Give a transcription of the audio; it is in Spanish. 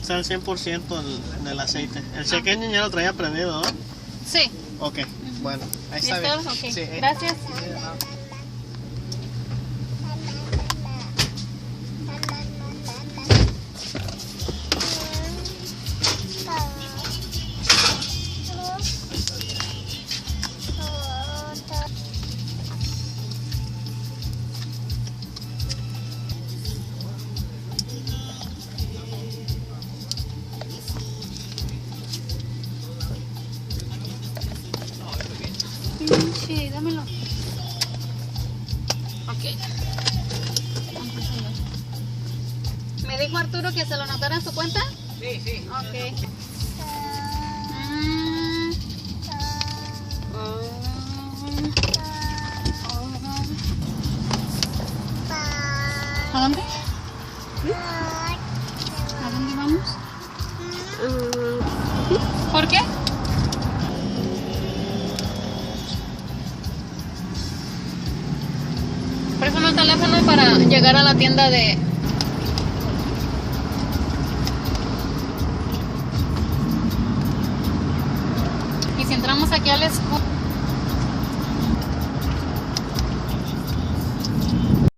Está al 100% del aceite. El check engine ya lo traía prendido, ¿no? Sí. Ok, bueno, ahí está bien. ¿Listo? Ok. Sí, Gracias. Sí, de nada. Sí, dámelo. Ok. ¿Me dijo Arturo que se lo anotara en su cuenta? Sí, sí. Ok. ¿A dónde? ¿A dónde vamos? ¿Por qué? Préstame el teléfono para llegar a la tienda de... Y si entramos aquí al escudo...